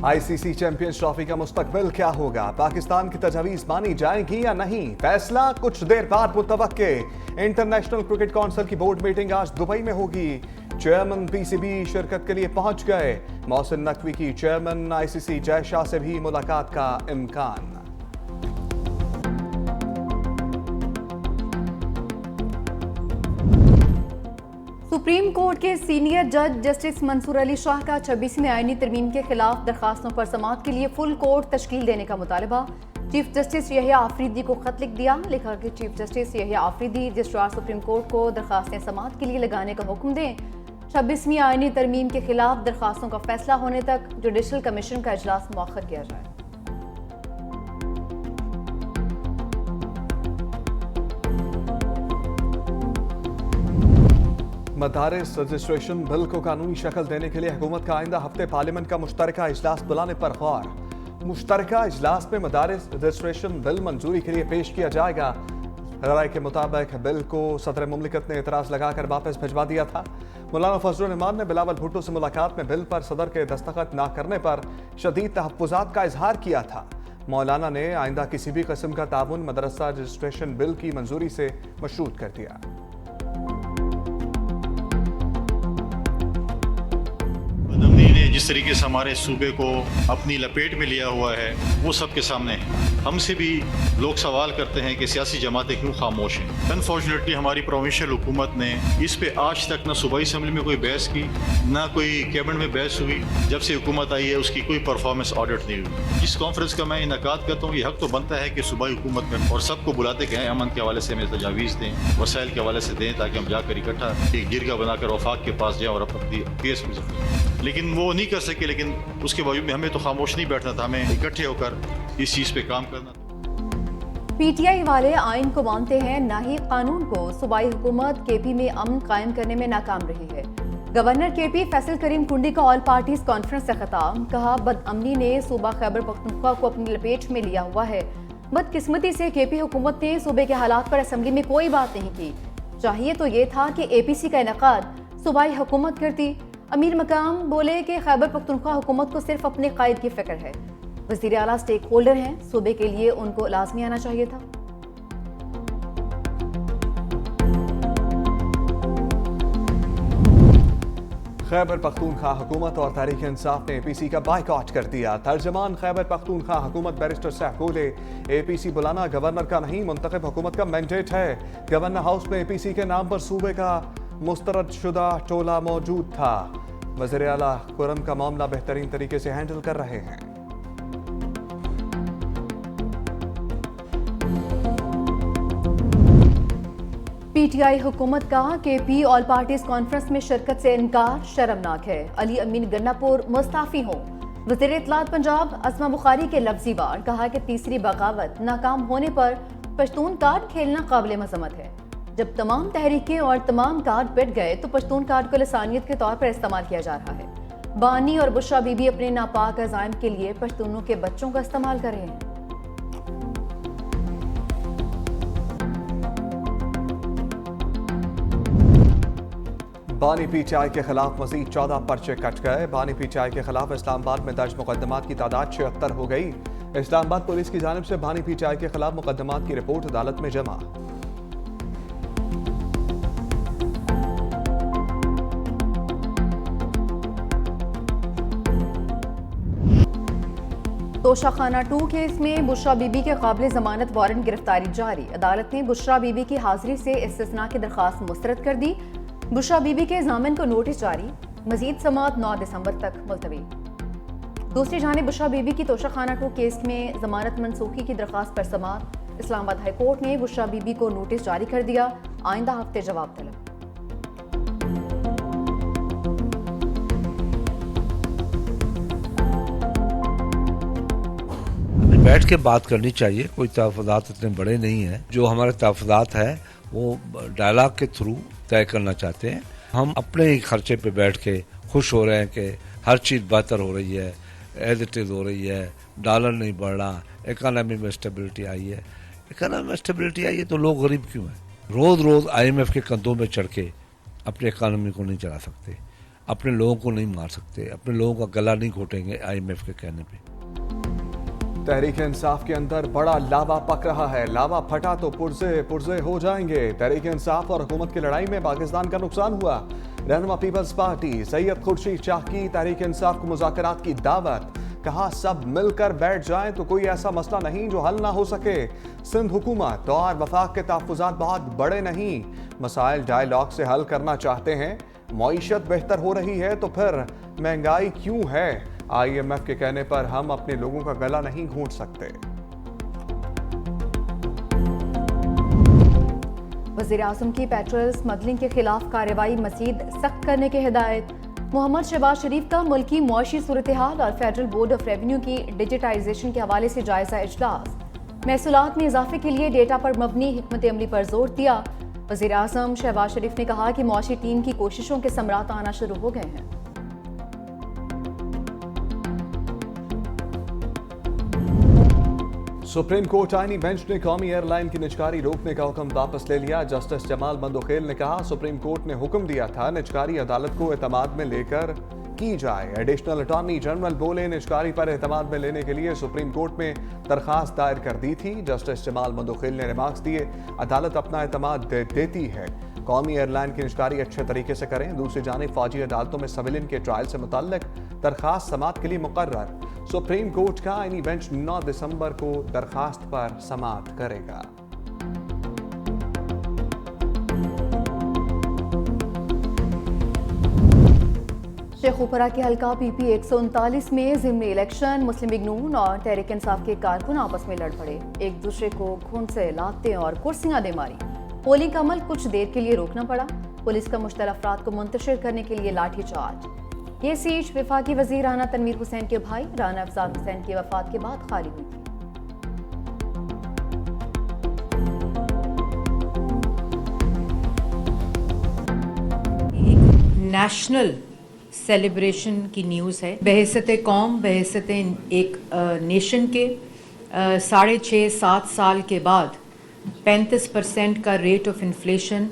ICC champions trophy का मुस्तकबिल क्या होगा? पाकिस्तान की तजवीज मानी जाएगी या नहीं? फैसला कुछ देर बाद मुतवक्के। इंटरनेशनल क्रिकेट काउंसिल की बोर्ड मीटिंग आज दुबई में होगी। चेयरमैन पीसीबी शिरकत के लिए पहुंच गए। मोहसिन नकवी की चेयरमैन आईसीसी जय शाह से भी मुलाकात का इम्कान। सुप्रीम कोर्ट के सीनियर जज जस्टिस मंसूर अली शाह का 26वीं आईनी तरमीम के खिलाफ दरखास्तों पर समाअत के लिए फुल कोर्ट तश्कील देने का मुतालबा। चीफ जस्टिस यहिया आफरीदी को खत लिख दिया। लिखा कि chief justice Yahya Afridi registrar supreme court को दरखास्तें समाअत के लिए लगाने का हुक्म दें। 26वीं आईनी तरमीम के खिलाफ दरखास्तों का फैसला होने तक जुडिशल कमीशन का इजलास मौखर किया जाए। मदारिस रजिस्ट्रेशन बिल को कानूनी शक्ल देने के लिए हुकूमत का आइंदा हफ्ते पार्लियामेंट का मुश्तरका इजलास बुलाने पर गौर। मुश्तरका इजलास में मदारिस रजिस्ट्रेशन बिल मंजूरी के लिए पेश किया जाएगा। राय के मुताबिक बिल को सदर मुमलिकत ने एतराज लगाकर वापस भिजवा दिया था। मौलाना फजलुर रहमान ने बिलावल भुट्टो से मुलाकात में बिल पर सदर के दस्तखत न करने पर शदीद तहफ्फुज़ात का इजहार किया था। मौलाना ने आइंदा किसी भी किस्म का ताउन मदरसा रजिस्ट्रेशन बिल की मंजूरी से मशरूत कर दिया। जिस तरीके से हमारे सूबे को अपनी लपेट में लिया हुआ है वो सबके सामने है। हमसे भी लोग सवाल करते हैं कि सियासी जमातें क्यों खामोश हैं। अनफॉर्चुनेटली हमारी प्रोविंशियल हुकूमत ने इस पे आज तक न सूबाई असम्बली में कोई बहस की, ना कोई कैबिनेट में बहस हुई। जब से हुकूमत आई है उसकी कोई परफॉर्मेंस ऑडिट नहीं हुई। जिस कॉन्फ्रेंस का मैं इनकाद करता हूँ, ये हक तो बनता है कि सूबाई हुकूमत में और सबको बुलाते गए अमन के हवाले से हमें तजावीज़ दें, वसाइल के हवाले से दें, ताकि हम जाकर इकट्ठा एक गिरगा बनाकर वफाक के पास जाएँ और अपनी केस में। लेकिन वो नहीं कर सके। लेकिन उसके बावजूद हमें तो खामोश नहीं बैठना था, हमें इकट्ठे होकर इस चीज़ पे काम करना था। पीटीआई वाले आइन को मानते हैं, ना ही कानून को। सूबाई हुकूमत केपी में अमन कायम करने में नाकाम रही है। गवर्नर केपी फैसल करीम कुंडी का ऑल पार्टीज कॉन्फ्रेंस से खिताब। कहा, बदअमनी ने सूबा खैबर पख्तूनख्वा को अपनी लपेट में लिया हुआ है। बदकिस्मती से केपी हुकूमत ने सूबे के हालात पर असम्बली में कोई बात नहीं की। चाहिए तो ये था कि एपीसी का इनेकाद सूबाई हुकूमत करती। अमीर मकाम बोले कि खैबर पख्तूनख्वा हुकूमत को सिर्फ अपने कायद की फिक्र है। वज़ीर आला स्टेक होल्डर हैं, सूबे के लिए उनको लाजमी आना चाहिए था। खैबर पख्तूनख्वा हुकूमत और तहरीक इंसाफ ने एपीसी का बाइकआउट कर दिया। तर्जमान खैबर पख्तूनख्वा हुकूमत बैरिस्टर साहब बोले, एपीसी बुलाना गवर्नर का नहीं, मुंतखब हुकूमत का मैंडेट है। गवर्नर हाउस में एपीसी के नाम पर सूबे का मुस्तरद शुदा टोला मौजूद था। वज़ीर आला कुरम का मामला बेहतरीन तरीके से हैंडल कर रहे हैं। पीटीआई हुकूमत का केपी ऑल पार्टीज कॉन्फ्रेंस में शिरकत से इनकार शर्मनाक है। अली अमीन गन्नापुर मुस्ताफी हों। वज़ीर इत्तलात पंजाब अस्मा बुखारी के लफ्जी बार। कहा कि तीसरी बगावत नाकाम होने पर पश्तून कार्ड खेलना काबिल मज़म्मत है। जब तमाम तहरीकें और तमाम कार्ड पिट गए तो पश्तून कार्ड को लसानियत के तौर पर इस्तेमाल किया जा रहा है। बानी और बुशरा बीबी अपने नापाक अज़ाइम के लिए पश्तूनों के बच्चों का इस्तेमाल कर रहे हैं। बानी पीटीआई के खिलाफ मजीद 14 पर्चे कट गए। बानी पीटीआई के खिलाफ इस्लामाबाद में दर्ज मुकदमात की तादाद 76 हो गई। इस्लामाबाद पुलिस की जानिब से बानी पीटीआई के खिलाफ मुकदमात की रिपोर्ट अदालत में जमा। तोशाखाना 2 केस में बुशरा बीबी के काबिल जमानत वारंट गिरफ्तारी जारी। अदालत ने बुशरा बीबी की हाजिरी से इस्तिस्ना की दरखास्त मुस्तरद कर दी। बुशरा बीबी के जामिन को नोटिस जारी। मजीद समाअत 9 दिसंबर तक मुलतवी। दूसरी जानिब बुशरा बीबी की तोशाखाना 2 केस में जमानत मनसूखी की दरखास्त पर समाअत। इस्लामाबाद हाई कोर्ट ने बुशरा बीबी को नोटिस जारी कर दिया। आइंदा हफ्ते जवाब तलब। बैठ के बात करनी चाहिए। कोई तहफ़्फ़ुज़ात इतने बड़े नहीं हैं। जो हमारे तहफ़्फ़ुज़ात है वो डायलॉग के थ्रू तय करना चाहते हैं। हम अपने ही खर्चे पे बैठ के खुश हो रहे हैं कि हर चीज़ बेहतर हो रही है, एज इट इज़ हो रही है, डॉलर नहीं बढ़ रहा, इकानमी में स्टेबिलिटी आई है। इकानमी में स्टेबिलिटी आई है तो लोग गरीब क्यों हैं? रोज़ रोज़ IMF के कंधों में चढ़ के अपने इकानमी को नहीं चला सकते। अपने लोगों को नहीं मार सकते, अपने लोगों का गला नहीं घोटेंगे IMF के कहने पे। तहरीक इंसाफ के अंदर बड़ा लावा पक रहा है। लावा फटा तो पुर्जे पुर्जे हो जाएंगे। तहरीक इंसाफ और हुकूमत की लड़ाई में पाकिस्तान का नुकसान हुआ। रहनुमा पीपल्स पार्टी सैयद खुर्शीद शाह की तहरीक इंसाफ को मुज़ाकरात की दावत। कहा सब मिलकर बैठ जाएं तो कोई ऐसा मसला नहीं जो हल ना हो सके। सिंध हुकूमत और वफाक के तहफ़्फ़ुज़ात बहुत बड़े नहीं, मसाइल डायलॉग से हल करना चाहते हैं। मईशत बेहतर हो रही है तो फिर महंगाई क्यों है? IMF के कहने पर हम अपने लोगों का गला नहीं घोंट सकते। वज़ीर आज़म की पेट्रोल स्मगलिंग के खिलाफ कार्रवाई मज़ीद सख्त करने की हिदायत। मोहम्मद शहबाज शरीफ का मुल्की मुआशी सूरत हाल और फेडरल बोर्ड ऑफ रेवेन्यू की डिजिटाइजेशन के हवाले से जायजा इजलास। महसूलात में इजाफे के लिए डेटा पर मबनी हिकमत अमली पर जोर दिया। वज़ीर आज़म शहबाज शरीफ ने कहा कि मुआशी टीम की कोशिशों के समरात आना शुरू हो गए हैं। सुप्रीम कोर्ट आईनी बेंच ने कौमी एयरलाइन की निजकारी रोकने का हुक्म वापस ले लिया। जस्टिस जमाल मंदोखेल ने कहा सुप्रीम कोर्ट ने हुक्म दिया था निजकारी अदालत को एतमाद में लेकर की जाए। एडिशनल अटॉर्नी जनरल बोले निजकारी पर एतमाद में लेने के लिए सुप्रीम कोर्ट में दरखास्त दायर कर दी थी। जस्टिस जमाल मंदोखेल ने रिमार्क्स दिए अदालत अपना एतमाद देती है। कौमी एयरलाइन की निजकारी अच्छे तरीके से करें। दूसरी जानिब फौजी अदालतों में सिविलियन के ट्रायल से मुताल्लिक दरखास्त समाअत के लिए मुकर्रर। सुप्रीम कोर्ट का आईनी बेंच 9 दिसंबर को दरखास्त पर समाअत करेगा। शेखुपुरा के हल्का PP 139 में ज़िमनी इलेक्शन मुस्लिम लीग नून और तहरीक इंसाफ के कारकुन आपस में लड़ पड़े। एक दूसरे को खून से लाते और कुर्सियां दे मारी। पोलिंग का अमल कुछ देर के लिए रोकना पड़ा। पुलिस का मुश्तल अफराद को मुंतशिर करने के लिए लाठीचार्ज। ये सीट वफाकी वजीर राना तनवीर हुसैन के भाई राना अफजाल हुसैन की वफात के बाद खाली हुई थी। नेशनल सेलिब्रेशन की न्यूज़ है। बहसत कौम, बहसत एक नेशन के 6.5-7 साल के बाद 35% का रेट ऑफ इन्फ्लेशन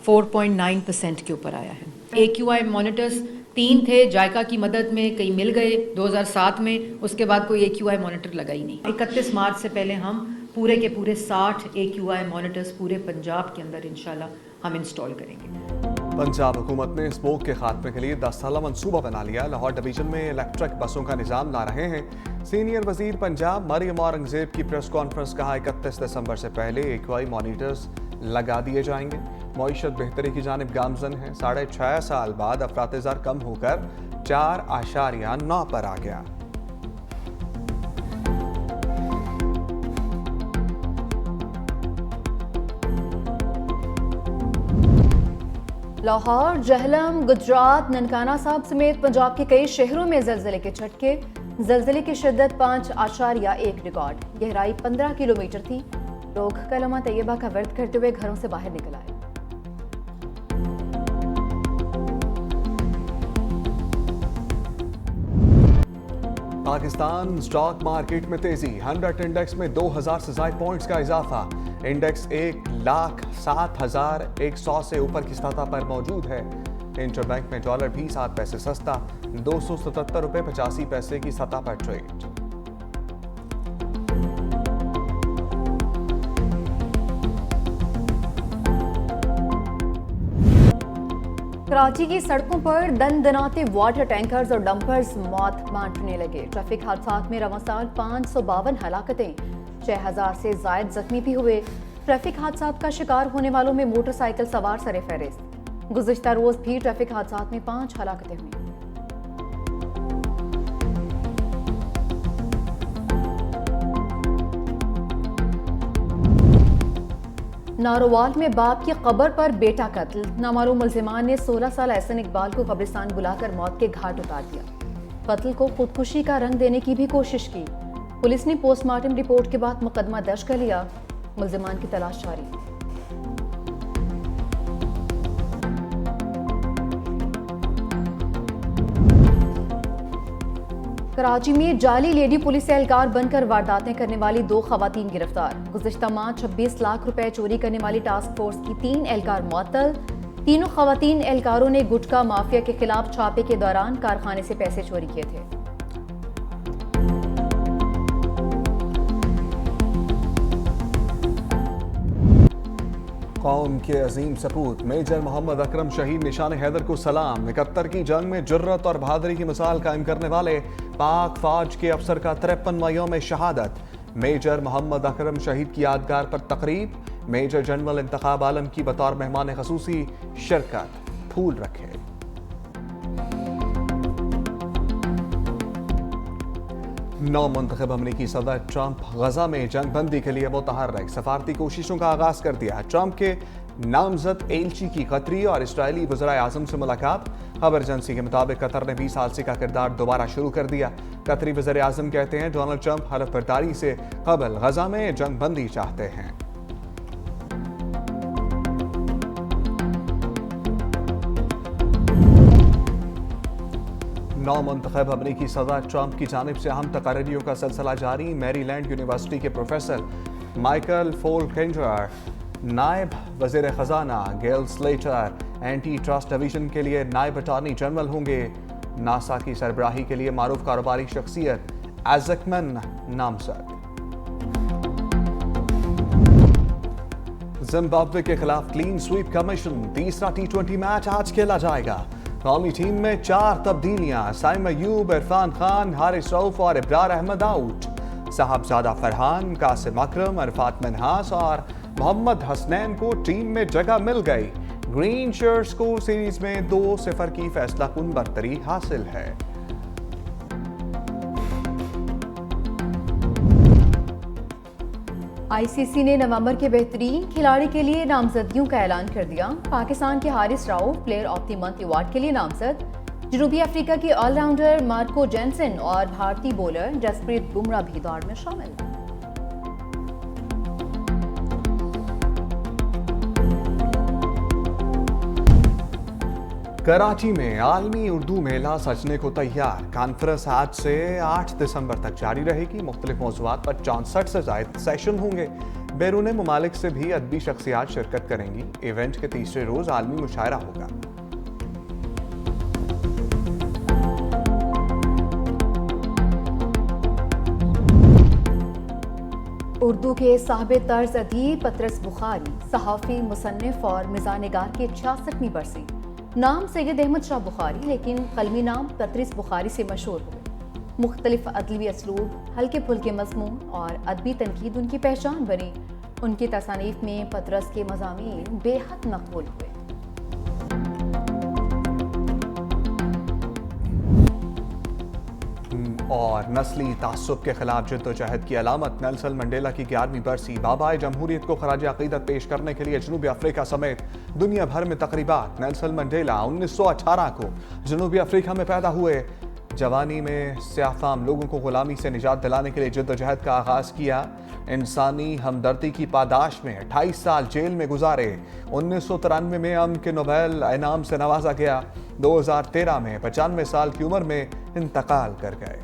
4.9% के ऊपर आया है। AQI मॉनिटर्स 3 थे, जायका की मदद में कई मिल गए 2007 में, उसके बाद कोई AQI मॉनिटर लगा ही नहीं। 31 मार्च से पहले हम पूरे के पूरे 60 AQI मॉनिटर्स पूरे पंजाब के अंदर इंशाल्लाह हम इंस्टॉल करेंगे। पंजाब हुकूमत ने स्मोक के खात्मे के लिए 10 साला मंसूबा बना लिया। लाहौर डिवीजन में इलेक्ट्रिक बसों का निजाम ला रहे हैं। सीनियर वजीर पंजाब मरियम औरंगजेब की प्रेस कॉन्फ्रेंस। कहा 31 दिसंबर से पहले AQI मॉनिटर्स लगा दिए जाएंगे। मईशत बेहतरी की जानिब गामजन है। 6.5 साल बाद अफरात-ए-ज़र कम होकर 4.9 पर आ गया। लाहौर, जहलम, गुजरात, ननकाना साहब समेत पंजाब के कई शहरों में जलजले के झटके। जलजले की शिद्दत 5.1 रिकॉर्ड। गहराई 15 किलोमीटर थी। लोग कलमा तैयबा का वर्द करते हुए घरों से बाहर निकल आए। पाकिस्तान स्टॉक मार्केट में तेजी। 100 इंडेक्स में 2000 से ज्यादा पॉइंट्स का इजाफा। इंडेक्स 1,07,100 से ऊपर की सतह पर मौजूद है। इंटरबैंक में डॉलर भी 7 पैसे सस्ता 277 रुपए 85 पैसे की सतह पर ट्रेड। कराची की सड़कों पर दनदनाते वाटर टैंकर्स और डंपर्स मौत बांटने लगे। ट्रैफिक हादसात में रवां साल 552 हलाकतें, 6000 से जायद जख्मी भी हुए। ट्रैफिक हादसात का शिकार होने वालों में मोटरसाइकिल सवार सरे फहरिस्त। गुज़िश्ता रोज भी ट्रैफिक हादसात में 5 हलाकतें हुई। नारोवाल में बाप की कब्र पर बेटा कत्ल। नामालूम मुल्जिमान ने 16 साल एहसन इकबाल को कब्रिस्तान बुलाकर मौत के घाट उतार दिया। कत्ल को खुदकुशी का रंग देने की भी कोशिश की। पुलिस ने पोस्टमार्टम रिपोर्ट के बाद मुकदमा दर्ज कर लिया। मुल्जिमान की तलाश जारी। कराची में जाली लेडी पुलिस एहलकार बनकर वारदातें करने वाली 2 खवातीन गिरफ्तार। गुज़िश्ता माह 26 लाख रुपए चोरी करने वाली टास्क फोर्स की 3 एहलकार मुअत्तल। तीनों खवातीन एहलकारों ने गुटखा माफिया के खिलाफ छापे के दौरान कारखाने से पैसे चोरी किए थे। कौम के अजीम सपूत मेजर मोहम्मद अकरम शहीद निशान हैदर को सलाम। 71 की जंग में जुर्रत और बहादुरी की मिसाल कायम करने वाले पाक फौज के अफसर का 53वां यौम शहादत। मेजर मोहम्मद अकरम शहीद की यादगार पर तकरीब। मेजर जनरल इंतखाब आलम की बतौर मेहमान खसूसी शिरकत। फूल रखे। नौ मुंतखब अमरीकी सदर ट्रंप गजा में जंग बंदी के लिए मुतहर्रिक। सफारती कोशिशों का आगाज कर दिया। ट्रंप के नामजद एलची की कतरी और इसराइली वज़ीर आज़म से मुलाकात। खबर एजेंसी के मुताबिक कतर ने 20 साल से का किरदार दोबारा शुरू कर दिया। कतरी वज़ीर आज़म कहते हैं डोनाल्ड ट्रंप हलफ बर्दारी से कबल गजा में जंग बंदी चाहते हैं। नौ मुंतखब अमरीकी सदर ट्रंप की जानिब से अहम तकारीरों का सिलसिला जारी। मैरीलैंड यूनिवर्सिटी के प्रोफेसर माइकल फोल्केंजर नायब वज़ीर ख़जाना गेल स्लेटर एंटी ट्रस्ट डिवीजन के लिए नायब अटॉर्नी जनरल होंगे। नासा की सरबराही के लिए मारूफ कारोबारी शख्सियत एज़कमैन नामजद। जिम्बाब्वे के खिलाफ क्लीन स्वीप का मिशन। तीसरा T20 मैच आज खेला जाएगा। कौमी टीम में 4 तब्दीलियां। साइम अयूब, इरफान खान, हारिस रऊफ और इब्रार अहमद आउट। साहबजादा फरहान, कासिम अकरम, अरफात मिन्हास और मोहम्मद हसनैन को टीम में जगह मिल गई। ग्रीन शर्ट्स को सीरीज में 2-0 की फैसलाकुन बरतरी हासिल है। आईसीसी ने नवंबर के बेहतरीन खिलाड़ी के लिए नामजदगियों का ऐलान कर दिया। पाकिस्तान के Haris Rauf player of the month award के लिए नामजद। जनूबी अफ्रीका के ऑलराउंडर मार्को जेनसन और भारतीय बॉलर जसप्रीत बुमराह भी दौड़ में शामिल। कराची में आलमी उर्दू मेला सजने को तैयार। कॉन्फ्रेंस आज से 8 दिसंबर तक जारी रहेगी। मुख्तलिफ मौज़ूआत पर 64 से ज़ायद सेशन होंगे। बैरून ममालिक से भी अदबी शख्सियात शिरकत करेंगी। इवेंट के तीसरे रोज आलमी मुशायरा होगा। उर्दू के साहिब तर्ज अदीब पतरस बुखारी सहाफ़ी, मुसन्निफ और मिज़ानिगार की 66वीं बरसी। नाम सैयद अहमद शाह बुखारी, लेकिन कलमी नाम पतरस बुखारी से मशहूर हुए। मुख्तलिफ अदबी असलूब, हल्के फुल्के मज़मून और अदबी तनकीद उनकी पहचान बनी। उनकी तसानीफ में पतरस के मज़ामीन बेहद मकबूल हुए। और नस्ली तासुब के खिलाफ जद्दोजहद की अलामत नेल्सन मंडेला की 11वीं बरसी। बाबाए जमहूरियत को खराज अकीदत पेश करने के लिए जनूबी अफ्रीका समेत दुनिया भर में तकरीबात। नेल्सन मंडेला 1918 को जनूबी अफ्रीका में पैदा हुए। जवानी में स्याफाम लोगों को गुलामी से निजात दिलाने के लिए जद्दोजहद का आगाज किया। इंसानी हमदर्दी की पादाश में 28 साल जेल में गुजारे। 1993 में अमन के नोबेल इनाम से नवाजा गया। 2013 में 95 साल की उम्र में इंतकाल कर गए।